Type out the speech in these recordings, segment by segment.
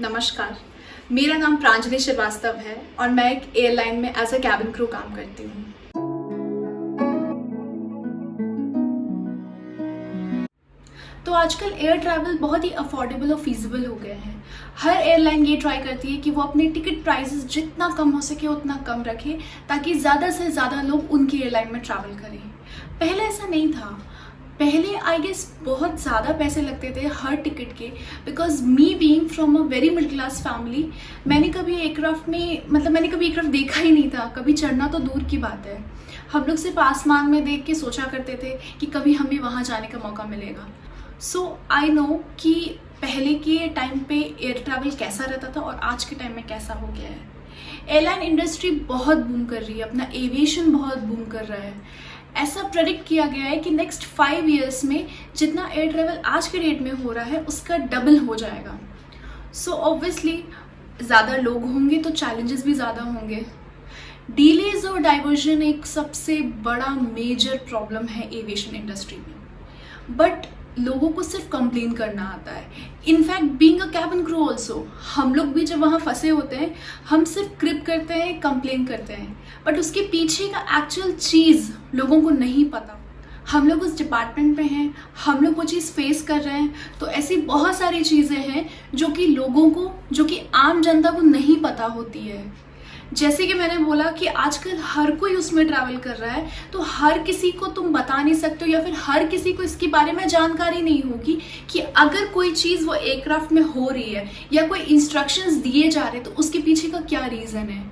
नमस्कार, मेरा नाम प्रांजलि श्रीवास्तव है और मैं एक एयरलाइन में एज अ कैबिन क्रू काम करती हूँ। तो आजकल एयर ट्रैवल बहुत ही अफोर्डेबल और फीजिबल हो गया है। हर एयरलाइन ये ट्राई करती है कि वो अपने टिकट प्राइसेस जितना कम हो सके उतना कम रखे ताकि ज़्यादा से ज़्यादा लोग उनकी एयरलाइन में ट्रैवल करें। पहले ऐसा नहीं था। पहले आई गेस बहुत ज़्यादा पैसे लगते थे हर टिकट के, because me being from a very middle class family, मैंने कभी एयरक्राफ्ट देखा ही नहीं था। कभी चढ़ना तो दूर की बात है। हम लोग सिर्फ आसमान में देख के सोचा करते थे कि कभी हमें वहाँ जाने का मौका मिलेगा। सो आई नो कि पहले के टाइम पे एयर ट्रैवल कैसा रहता था और आज के टाइम में कैसा हो गया है। एयरलाइन इंडस्ट्री बहुत बूम कर रही है, अपना एविएशन बहुत बूम कर रहा है। ऐसा प्रेडिक्ट किया गया है कि नेक्स्ट 5 years में जितना एयर ट्रैवल आज के डेट में हो रहा है उसका डबल हो जाएगा। सो ऑब्वियसली ज़्यादा लोग होंगे तो चैलेंजेस भी ज़्यादा होंगे। डिलेज और डाइवर्जन एक सबसे बड़ा मेजर प्रॉब्लम है एविएशन इंडस्ट्री में, बट लोगों को सिर्फ कंप्लेन करना आता है। In fact being a cabin crew also, हम लोग भी जब वहाँ फंसे होते हैं हम सिर्फ क्रिप करते हैं, कंप्लेन करते हैं, बट उसके पीछे का एक्चुअल चीज़ लोगों को नहीं पता। हम लोग उस डिपार्टमेंट में हैं, हम लोग वो चीज़ फेस कर रहे हैं। तो ऐसी बहुत सारी चीज़ें हैं जो कि लोगों को, जो कि आम जनता को नहीं पता होती है। जैसे कि मैंने बोला कि आजकल हर कोई उसमें ट्रैवल कर रहा है, तो हर किसी को तुम बता नहीं सकते हो या फिर हर किसी को इसके बारे में जानकारी नहीं होगी कि अगर कोई चीज़ वो एयरक्राफ्ट में हो रही है या कोई इंस्ट्रक्शंस दिए जा रहे हैं तो उसके पीछे का क्या रीज़न है।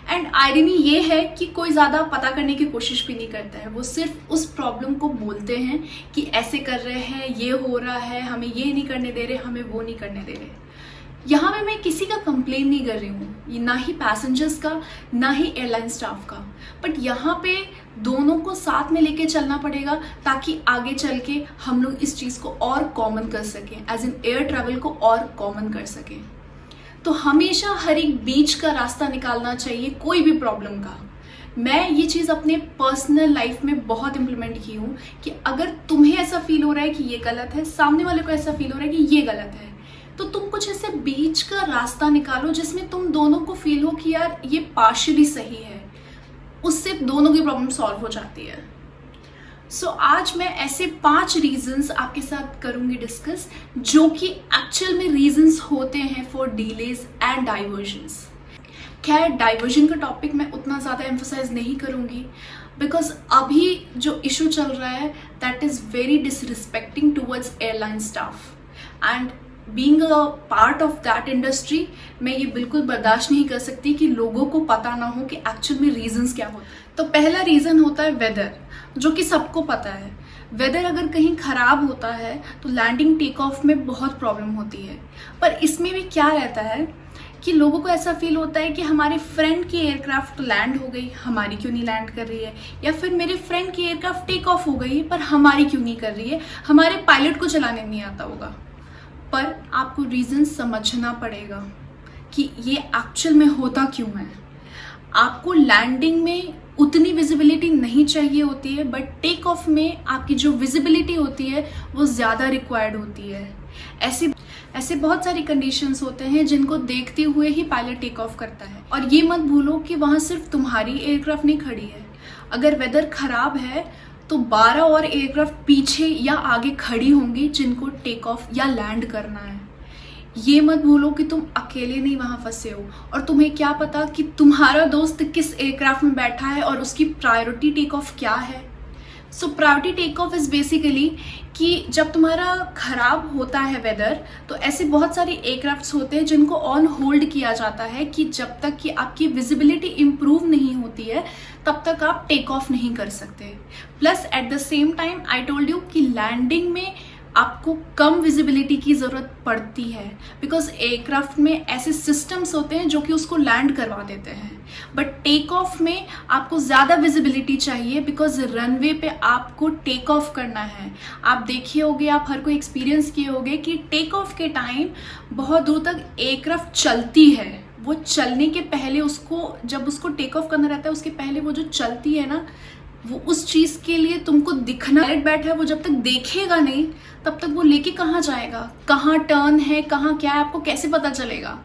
एंड आयरनी ये है कि कोई ज़्यादा पता करने की कोशिश भी नहीं करता है। वो सिर्फ उस प्रॉब्लम को बोलते हैं कि ऐसे कर रहे हैं, ये हो रहा है, हमें ये नहीं करने दे रहे, हमें वो नहीं करने दे रहे। यहाँ पे मैं किसी का कंप्लेन नहीं कर रही हूँ, ना ही पैसेंजर्स का ना ही एयरलाइन स्टाफ का, बट यहाँ पे दोनों को साथ में लेके चलना पड़ेगा ताकि आगे चल के हम लोग इस चीज़ को और कॉमन कर सकें, एज इन एयर ट्रैवल को और कॉमन कर सकें। तो हमेशा हर एक बीच का रास्ता निकालना चाहिए कोई भी प्रॉब्लम का। मैं ये चीज़ अपने पर्सनल लाइफ में बहुत इम्प्लीमेंट की हूँ कि अगर तुम्हें ऐसा फील हो रहा है कि ये गलत है, सामने वाले को ऐसा फील हो रहा है कि ये गलत है, तो तुम कुछ ऐसे बीच का रास्ता निकालो जिसमें तुम दोनों को फील हो कि यार ये पार्शियली सही है। उससे दोनों की प्रॉब्लम सॉल्व हो जाती है। सो आज मैं ऐसे 5 रीजंस आपके साथ करूंगी डिस्कस, जो कि एक्चुअल में रीजंस होते हैं फॉर डिलेज एंड डाइवर्जन्स। खैर, डाइवर्जन का टॉपिक मैं उतना ज़्यादा एम्फोसाइज नहीं करूंगी, बिकॉज अभी जो इशू चल रहा है that is very disrespecting towards airline staff. And being a part of that industry, मैं ये बिल्कुल बर्दाश्त नहीं कर सकती कि लोगों को पता ना हो कि एक्चुअल में रीजंस क्या होते हैं। तो पहला रीज़न होता है वेदर, जो कि सबको पता है। वेदर अगर कहीं ख़राब होता है तो लैंडिंग टेक ऑफ में बहुत प्रॉब्लम होती है। पर इसमें भी क्या रहता है कि लोगों को ऐसा फील होता है कि हमारे फ्रेंड की एयरक्राफ्ट लैंड हो गई, हमारी क्यों नहीं लैंड कर रही है, या फिर मेरे फ्रेंड की एयरक्राफ्ट टेक ऑफ हो गई पर हमारी क्यों नहीं कर रही है, हमारे पायलट को चलाने नहीं आता होगा। पर आपको रीज़न समझना पड़ेगा कि ये एक्चुअल में होता क्यों है। आपको लैंडिंग में उतनी विजिबिलिटी नहीं चाहिए होती है, बट टेक ऑफ में आपकी जो विजिबिलिटी होती है वो ज़्यादा रिक्वायर्ड होती है। ऐसे बहुत सारी कंडीशंस होते हैं जिनको देखते हुए ही पायलट टेक ऑफ करता है। और ये मत भूलो कि वहाँ सिर्फ तुम्हारी एयरक्राफ्ट नहीं खड़ी है। अगर वेदर खराब है तो 12 और एयरक्राफ्ट पीछे या आगे खड़ी होंगी जिनको टेक ऑफ या लैंड करना है। ये मत भूलो कि तुम अकेले नहीं वहाँ फंसे हो, और तुम्हें क्या पता कि तुम्हारा दोस्त किस एयरक्राफ्ट में बैठा है और उसकी प्रायोरिटी टेक ऑफ क्या है। So priority take off is basically कि जब तुम्हारा खराब होता है वेदर, तो ऐसे बहुत सारे एयरक्राफ्ट्स होते हैं जिनको ऑन होल्ड किया जाता है कि जब तक कि आपकी विजिबिलिटी इम्प्रूव नहीं होती है तब तक आप टेक ऑफ नहीं कर सकते। Plus at the same time I told you कि लैंडिंग में आपको कम विजिबिलिटी की ज़रूरत पड़ती है, बिकॉज एयरक्राफ्ट में ऐसे सिस्टम्स होते हैं जो कि उसको लैंड करवा देते हैं। बट टेक ऑफ में आपको ज़्यादा विजिबिलिटी चाहिए, बिकॉज रनवे पे आपको टेक ऑफ करना है। आप देखिए होगे, आप हर कोई एक्सपीरियंस किए होगे कि टेक ऑफ के टाइम बहुत दूर तक एयरक्राफ्ट चलती है। वो चलने के पहले उसको, जब उसको टेक ऑफ करना रहता है उसके पहले वो जो चलती है ना, वो उस चीज़ के लिए तुमको दिखना, पायलट बैठा है वो जब तक देखेगा नहीं तब तक वो लेके कहाँ जाएगा, कहाँ टर्न है, कहाँ क्या है, आपको कैसे पता चलेगा?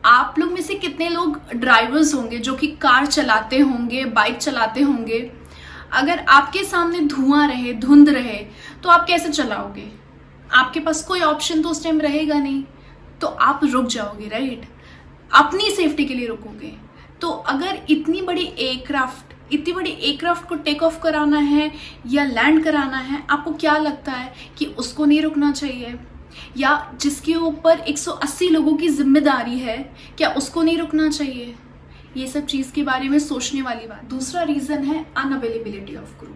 आप लोग में से कितने लोग ड्राइवर्स होंगे जो कि कार चलाते होंगे, बाइक चलाते होंगे? अगर आपके सामने धुआं रहे, धुंध रहे, तो आप कैसे चलाओगे? आपके पास कोई ऑप्शन तो उस टाइम रहेगा नहीं, तो आप रुक जाओगे, राइट? अपनी सेफ्टी के लिए रुकोगे। तो अगर इतनी बड़ी एयरक्राफ्ट को टेक ऑफ कराना है या लैंड कराना है, आपको क्या लगता है कि उसको नहीं रुकना चाहिए? या जिसके ऊपर 180 लोगों की जिम्मेदारी है, क्या उसको नहीं रुकना चाहिए? ये सब चीज़ के बारे में सोचने वाली बात। दूसरा रीज़न है अनअवेलेबिलिटी ऑफ क्रू।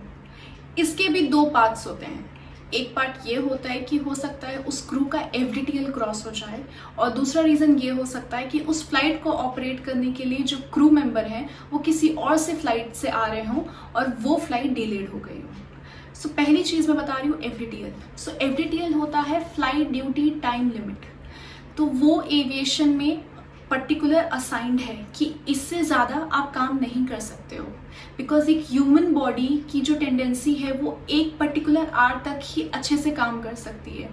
इसके भी दो पार्ट्स होते हैं। एक पार्ट ये होता है कि हो सकता है उस क्रू का एफडीटीएल क्रॉस हो जाए, और दूसरा रीज़न ये हो सकता है कि उस फ्लाइट को ऑपरेट करने के लिए जो क्रू मेंबर हैं वो किसी और से फ्लाइट से आ रहे हों और वो फ्लाइट डिलेड हो गई हो। सो पहली चीज़ मैं बता रही हूँ एफडीटीएल। सो एफडीटीएल होता है फ्लाइट ड्यूटी टाइम लिमिट। तो वो एविएशन में पर्टिकुलर असाइंड है कि इससे ज़्यादा आप काम नहीं कर सकते हो, बिकॉज एक ह्यूमन बॉडी की जो टेंडेंसी है वो एक पर्टिकुलर आवर तक ही अच्छे से काम कर सकती है।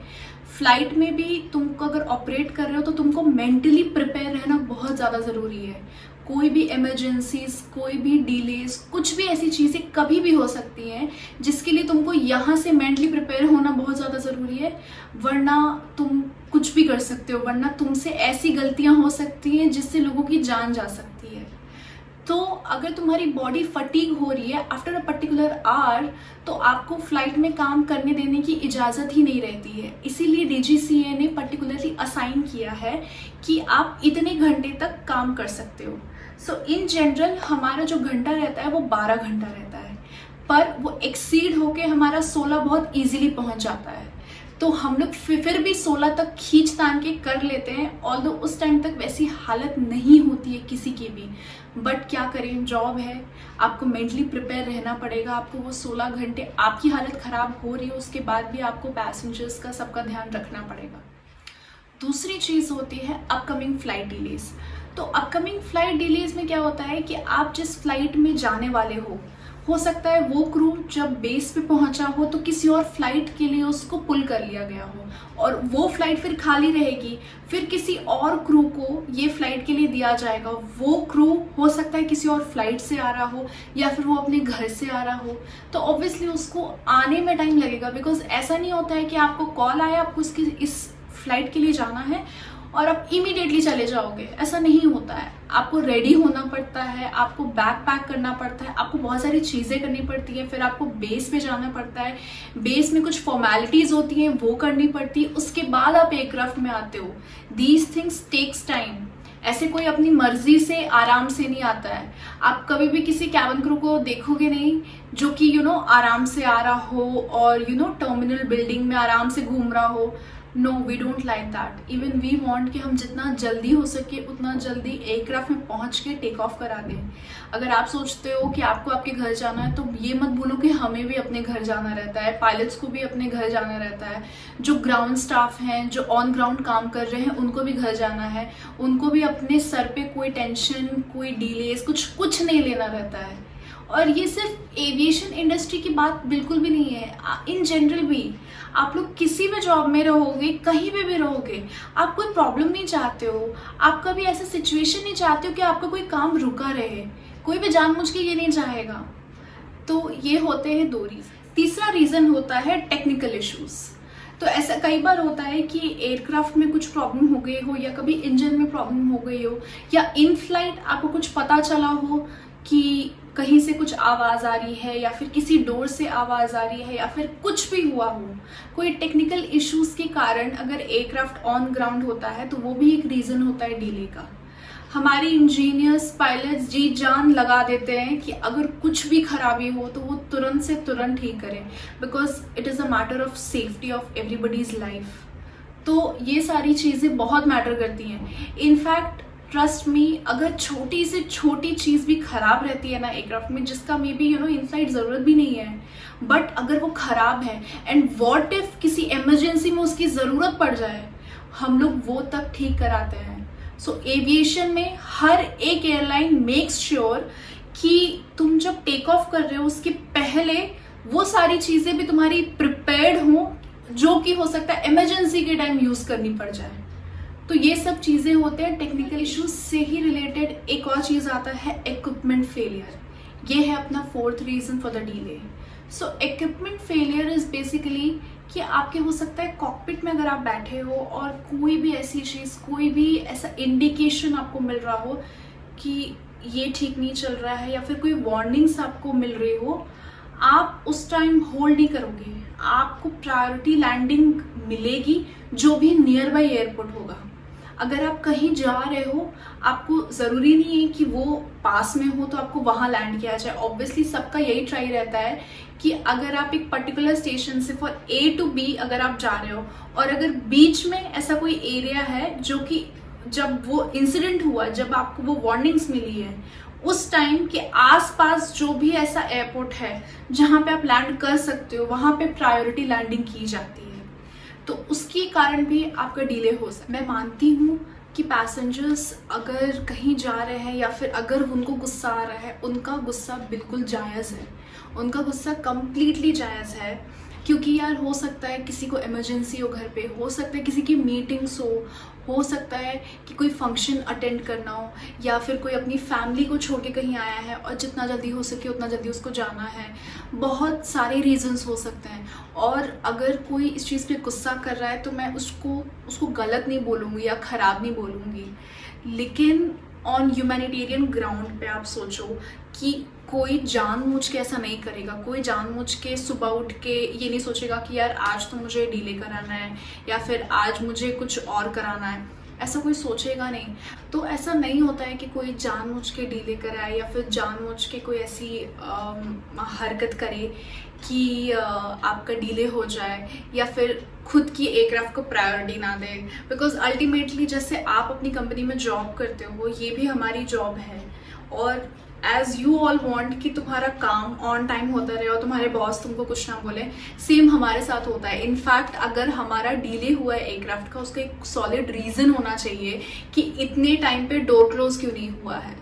फ्लाइट में भी तुमको अगर ऑपरेट कर रहे हो तो तुमको मेंटली प्रिपेयर रहना बहुत ज़्यादा ज़रूरी है। कोई भी इमरजेंसीज, कोई भी डिलेज, कुछ भी ऐसी चीज़ें कभी भी हो सकती हैं जिसके लिए तुमको यहाँ से मेंटली प्रिपेयर होना बहुत ज़्यादा ज़रूरी है, वरना तुम कुछ भी कर सकते हो, वरना तुमसे ऐसी गलतियाँ हो सकती हैं जिससे लोगों की जान जा सकती है। तो अगर तुम्हारी बॉडी फटीग हो रही है आफ्टर अ पर्टिकुलर आवर, तो आपको फ्लाइट में काम करने देने की इजाज़त ही नहीं रहती है। इसीलिए डीजीसीए ने पर्टिकुलरली असाइन किया है कि आप इतने घंटे तक काम कर सकते हो। सो इन जनरल हमारा जो घंटा रहता है वो 12 घंटा रहता है, पर वो एक्सीड होके हमारा 16 बहुत ईजिली पहुंच जाता है। तो हम लोग फिर भी 16 तक खींच तान के कर लेते हैं, ऑल्दो उस टाइम तक वैसी हालत नहीं होती है किसी की भी। बट क्या करें, जॉब है, आपको मेंटली प्रिपेयर रहना पड़ेगा। आपको वो 16 घंटे, आपकी हालत ख़राब हो रही है उसके बाद भी आपको पैसेंजर्स का सबका ध्यान रखना पड़ेगा। दूसरी चीज़ होती है अपकमिंग फ्लाइट डिलेज। तो अपकमिंग फ्लाइट डिलेज में क्या होता है कि आप जिस फ्लाइट में जाने वाले हो सकता है वो क्रू जब बेस पे पहुंचा हो तो किसी और फ्लाइट के लिए उसको पुल कर लिया गया हो और वो फ्लाइट फिर खाली रहेगी, फिर किसी और क्रू को ये फ्लाइट के लिए दिया जाएगा। वो क्रू हो सकता है किसी और फ्लाइट से आ रहा हो या फिर वो अपने घर से आ रहा हो, तो ऑब्वियसली उसको आने में टाइम लगेगा। बिकॉज ऐसा नहीं होता है कि आपको कॉल आया, आपको इस फ्लाइट के लिए जाना है और आप इमीडिएटली चले जाओगे, ऐसा नहीं होता है। आपको रेडी होना पड़ता है, आपको बैग पैक करना पड़ता है, आपको बहुत सारी चीज़ें करनी पड़ती है, फिर आपको बेस पे जाना पड़ता है, बेस में कुछ फॉर्मेलिटीज़ होती हैं वो करनी पड़ती है, उसके बाद आप एयरक्राफ्ट में आते हो। These things takes time. ऐसे कोई अपनी मर्जी से आराम से नहीं आता है। आप कभी भी किसी कैबिन क्रू को देखोगे नहीं जो कि आराम से आ रहा हो और टर्मिनल बिल्डिंग में आराम से घूम रहा हो। No, we don't like that. Even we want कि हम जितना जल्दी हो सके उतना जल्दी एयरक्राफ्ट में पहुंच के टेक ऑफ करा दें। अगर आप सोचते हो कि आपको आपके घर जाना है तो ये मत भूलो कि हमें भी अपने घर जाना रहता है, पायलट्स को भी अपने घर जाना रहता है, जो ग्राउंड स्टाफ हैं, जो ऑन ग्राउंड काम कर रहे हैं, उनको भी घर जाना है, उनको भी अपने सर पे कोई टेंशन, कोई डिलेज, कुछ नहीं लेना रहता है। और ये सिर्फ एविएशन इंडस्ट्री की बात बिल्कुल भी नहीं है, इन जनरल भी आप लोग किसी भी जॉब में रहोगे, कहीं पे भी रहोगे, आप कोई प्रॉब्लम नहीं चाहते हो, आप कभी ऐसा सिचुएशन नहीं चाहते हो कि आपका कोई काम रुका रहे, कोई भी जानबूझ के ये नहीं चाहेगा। तो ये होते हैं दो रीज़न। तीसरा रीज़न होता है टेक्निकल इश्यूज। तो ऐसा कई बार होता है कि एयरक्राफ्ट में कुछ प्रॉब्लम हो गई हो या कभी इंजन में प्रॉब्लम हो गई हो या इन फ्लाइट आपको कुछ पता चला हो कि कहीं से कुछ आवाज़ आ रही है या फिर किसी डोर से आवाज़ आ रही है या फिर कुछ भी हुआ हो, कोई टेक्निकल इश्यूज के कारण अगर एयरक्राफ्ट ऑन ग्राउंड होता है तो वो भी एक रीज़न होता है डिले का। हमारे इंजीनियर्स, पायलट्स जी जान लगा देते हैं कि अगर कुछ भी खराबी हो तो वो तुरंत से तुरंत ठीक करें, because it is a matter of safety of everybody's life. तो ये सारी चीज़ें बहुत मैटर करती हैं। इनफैक्ट ट्रस्ट मी, अगर छोटी से छोटी चीज़ भी खराब रहती है ना एयरक्राफ्ट में, जिसका मे बी इनसाइड ज़रूरत भी नहीं है, बट अगर वो खराब है एंड व्हाट इफ किसी इमरजेंसी में उसकी ज़रूरत पड़ जाए, हम लोग वो तक ठीक कराते हैं। सो एविएशन में हर एक एयरलाइन मेक्स श्योर कि तुम जब टेक ऑफ कर रहे हो उसके पहले वो सारी चीज़ें भी तुम्हारी प्रिपेयर्ड हों, जो कि हो सकता है इमरजेंसी के टाइम यूज करनी पड़ जाए। तो ये सब चीजें होते हैं। टेक्निकल इश्यूज से ही रिलेटेड एक और चीज आता है इक्विपमेंट फेलियर। ये है अपना fourth reason for the delay. So equipment failure is basically कि आपके हो सकता है कॉकपिट में अगर आप बैठे हो और कोई भी ऐसी चीज, कोई भी ऐसा इंडिकेशन आपको मिल रहा हो कि ये ठीक नहीं चल रहा है या फिर कोई वार्निंग्स आपको मिल रही हो, आप उस टाइम होल्ड नहीं करोगे। आपको प्रायोरिटी लैंडिंग मिलेगी जो भी नियर बाई एयरपोर्ट होगा। अगर आप कहीं जा रहे हो, आपको ज़रूरी नहीं है कि वो पास में हो तो आपको वहाँ लैंड किया जाए। ऑब्वियसली सबका यही ट्राई रहता है कि अगर आप एक पर्टिकुलर स्टेशन से फॉर A to B अगर आप जा रहे हो और अगर बीच में ऐसा कोई एरिया है जो कि जब वो इंसिडेंट हुआ, जब आपको वो वार्निंग्स मिली है, उस टाइम के आसपास जो भी ऐसा एयरपोर्ट है जहाँ पे आप लैंड कर सकते हो, वहाँ पे प्रायोरिटी लैंडिंग की जाती है। तो उसके कारण भी आपका डिले हो सकता है। मैं मानती हूँ कि पैसेंजर्स अगर कहीं जा रहे हैं या फिर अगर उनको गुस्सा आ रहा है, उनका गुस्सा बिल्कुल जायज़ है, उनका गुस्सा कंप्लीटली जायज़ है। क्योंकि यार हो सकता है किसी को इमरजेंसी हो घर पे, हो सकता है किसी की मीटिंग्स हो सकता है कि कोई फंक्शन अटेंड करना हो, या फिर कोई अपनी फैमिली को छोड़ के कहीं आया है और जितना जल्दी हो सके उतना जल्दी उसको जाना है। बहुत सारे रीजंस हो सकते हैं। और अगर कोई इस चीज़ पे गुस्सा कर रहा है तो मैं उसको गलत नहीं बोलूँगी या ख़राब नहीं बोलूँगी, लेकिन ऑन ह्यूमैनिटेरियन ग्राउंड पे आप सोचो कि कोई जानबूझ के ऐसा नहीं करेगा। कोई जानबूझ के सुबह उठ के ये नहीं सोचेगा कि यार आज तो मुझे डिले कराना है या फिर आज मुझे कुछ और कराना है, ऐसा कोई सोचेगा नहीं। तो ऐसा नहीं होता है कि कोई जानबूझ के डिले कराए या फिर जानबूझ के कोई ऐसी हरकत करे कि आपका डिले हो जाए या फिर खुद की एयरक्राफ्ट को प्रायोरिटी ना दे। बिकॉज अल्टीमेटली जैसे आप अपनी कंपनी में जॉब करते हो, ये भी हमारी जॉब है और एज यू ऑल वॉन्ट कि तुम्हारा काम ऑन टाइम होता रहे और तुम्हारे बॉस तुमको कुछ ना बोले, सेम हमारे साथ होता है। इनफैक्ट अगर हमारा डिले हुआ है एयरक्राफ्ट का, उसका एक सॉलिड रीज़न होना चाहिए कि इतने टाइम पे डोर क्लोज क्यों नहीं हुआ है।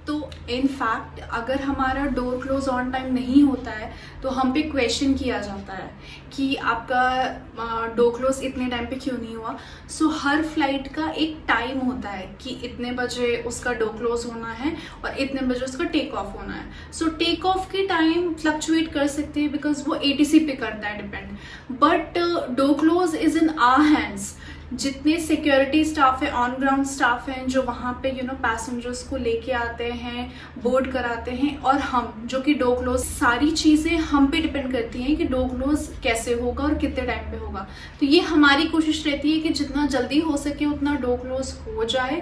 तो इनफैक्ट अगर हमारा डोर क्लोज ऑन टाइम नहीं होता है तो हम पे क्वेश्चन किया जाता है कि आपका डोर क्लोज इतने टाइम पे क्यों नहीं हुआ। सो हर फ्लाइट का एक टाइम होता है कि इतने बजे उसका डोर क्लोज होना है और इतने बजे उसका टेक ऑफ होना है। सो टेक ऑफ की टाइम फ्लक्चुएट कर सकते हैं बिकॉज वो ATC पे करता है depend, but door close is in our hands. जितने सिक्योरिटी स्टाफ है, ऑन ग्राउंड स्टाफ हैं जो वहाँ पे पैसेंजर्स को लेके आते हैं, बोर्ड कराते हैं, और हम जो कि डोर क्लोज, सारी चीज़ें हम पे डिपेंड करती हैं कि डोर क्लोज कैसे होगा और कितने टाइम पे होगा। तो ये हमारी कोशिश रहती है कि जितना जल्दी हो सके उतना डोर क्लोज हो जाए,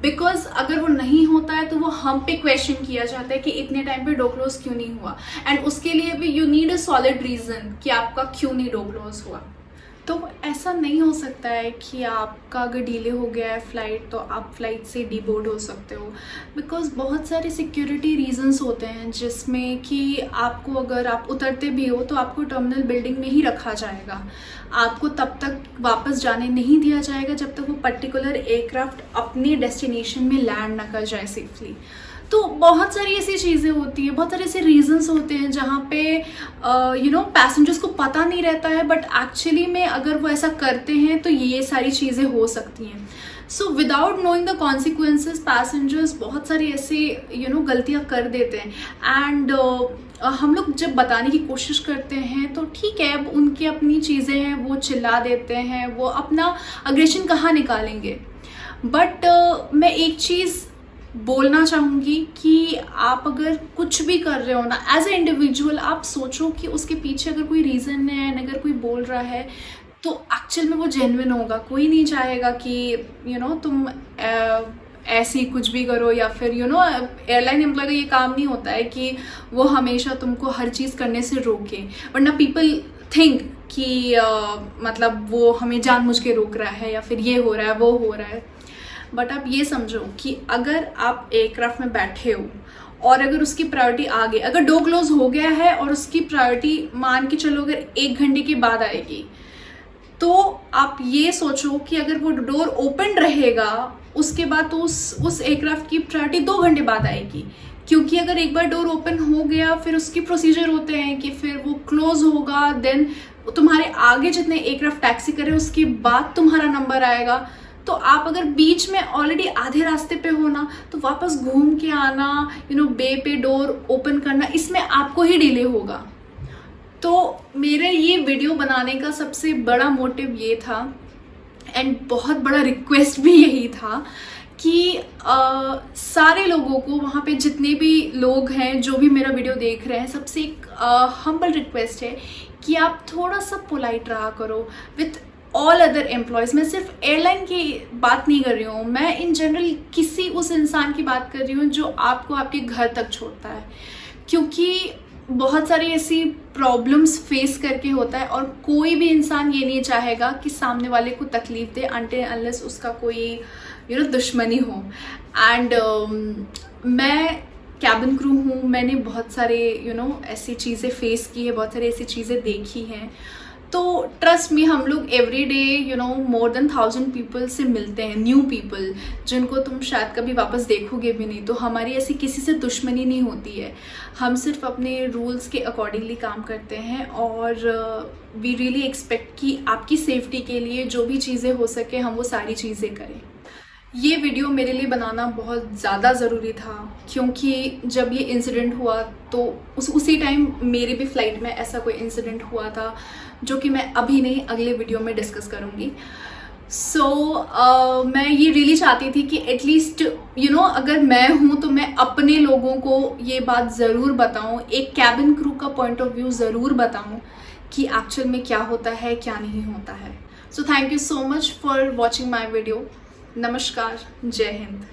बिकॉज अगर वो नहीं होता है तो वो हम पे क्वेश्चन किया जाता है कि इतने टाइम पे डोर क्लोज क्यों नहीं हुआ। एंड उसके लिए भी you need a solid reason कि आपका क्यों नहीं डोर क्लोज हुआ। तो ऐसा नहीं हो सकता है कि आपका अगर डिले हो गया है फ्लाइट तो आप फ्लाइट से डीबोर्ड हो सकते हो, बिकॉज बहुत सारे सिक्योरिटी रीजंस होते हैं जिसमें कि आपको अगर आप उतरते भी हो तो आपको टर्मिनल बिल्डिंग में ही रखा जाएगा। आपको तब तक वापस जाने नहीं दिया जाएगा जब तक वो पर्टिकुलर एयरक्राफ्ट अपने डेस्टिनेशन में लैंड ना कर जाए सेफली। तो बहुत सारी ऐसी चीज़ें होती हैं, बहुत सारे ऐसे रीजंस होते हैं जहाँ पे पैसेंजर्स को पता नहीं रहता है, बट एक्चुअली में अगर वो ऐसा करते हैं तो ये सारी चीज़ें हो सकती हैं। So without knowing the consequences passengers बहुत सारी ऐसे गलतियाँ कर देते हैं। एंड हम लोग जब बताने की कोशिश करते हैं तो ठीक है, अब उनकी अपनी चीज़ें हैं, वो चिल्ला देते हैं, वो अपना अग्रेशन कहाँ निकालेंगे। बट मैं एक चीज़ बोलना चाहूँगी कि आप अगर कुछ भी कर रहे हो ना, एज ए इंडिविजुअल आप सोचो कि उसके पीछे अगर कोई रीज़न है, अगर कोई बोल रहा है तो एक्चुअल में वो जेन्युइन होगा। कोई नहीं चाहेगा कि तुम ऐसी कुछ भी करो, या फिर एयरलाइन एम्प्लॉय का ये काम नहीं होता है कि वो हमेशा तुमको हर चीज़ करने से रोके, वरना पीपल थिंक कि मतलब वो हमें जानबूझ के रोक रहा है या फिर ये हो रहा है वो हो रहा है। बट आप ये समझो कि अगर आप एयरक्राफ्ट में बैठे हो और अगर उसकी प्रायोरिटी आ गई, अगर डोर क्लोज हो गया है और उसकी प्रायोरिटी मान के चलो अगर 1 घंटे के बाद आएगी, तो आप ये सोचो कि अगर वो डोर ओपन रहेगा उसके बाद तो उस एयरक्राफ्ट की प्रायोरिटी 2 घंटे बाद आएगी। क्योंकि अगर एक बार डोर ओपन हो गया फिर उसकी प्रोसीजर होते हैं कि फिर वो क्लोज होगा, देन तुम्हारे आगे जितने एयरक्राफ्ट टैक्सी करे उसके बाद तुम्हारा नंबर आएगा। तो आप अगर बीच में ऑलरेडी आधे रास्ते पे हो ना, तो वापस घूम के आना, बे पे डोर ओपन करना, इसमें आपको ही डिले होगा। तो मेरे ये वीडियो बनाने का सबसे बड़ा मोटिव ये था, एंड बहुत बड़ा रिक्वेस्ट भी यही था कि सारे लोगों को, वहाँ पे जितने भी लोग हैं जो भी मेरा वीडियो देख रहे हैं, सबसे एक हम्बल रिक्वेस्ट है कि आप थोड़ा सा पोलाइट रहा करो विथ ऑल अदर एम्प्लॉयज़। मैं सिर्फ एयरलाइन की बात नहीं कर रही हूँ, मैं इन जनरल किसी उस इंसान की बात कर रही हूँ जो आपको आपके घर तक छोड़ता है, क्योंकि बहुत सारी ऐसी प्रॉब्लम्स फेस करके होता है और कोई भी इंसान ये नहीं चाहेगा कि सामने वाले को तकलीफ दे अनटिल अनलेस उसका कोई दुश्मनी हो। एंड मैं कैबिन क्रू हूँ, मैंने बहुत सारे ऐसी चीज़ें फेस की है, बहुत सारी ऐसी चीज़ें देखी हैं। तो ट्रस्ट मी, हम लोग every day more than 1000 people से मिलते हैं, न्यू पीपल जिनको तुम शायद कभी वापस देखोगे भी नहीं। तो हमारी ऐसी किसी से दुश्मनी नहीं होती है, हम सिर्फ अपने रूल्स के अकॉर्डिंगली काम करते हैं और वी रियली एक्सपेक्ट कि आपकी सेफ्टी के लिए जो भी चीज़ें हो सके हम वो सारी चीज़ें करें। ये वीडियो मेरे लिए बनाना बहुत ज़्यादा ज़रूरी था, क्योंकि जब ये इंसिडेंट हुआ तो उसी टाइम मेरे भी फ़्लाइट में ऐसा कोई इंसिडेंट हुआ था जो कि मैं अभी नहीं अगले वीडियो में डिस्कस करूँगी। सो मैं ये रियली चाहती थी कि एटलीस्ट अगर मैं हूँ तो मैं अपने लोगों को ये बात ज़रूर बताऊँ, एक कैबिन क्रू का पॉइंट ऑफ व्यू ज़रूर बताऊँ कि एक्चुअल में क्या होता है क्या नहीं होता है। So thank you so much for watching my video. नमस्कार, जय हिंद।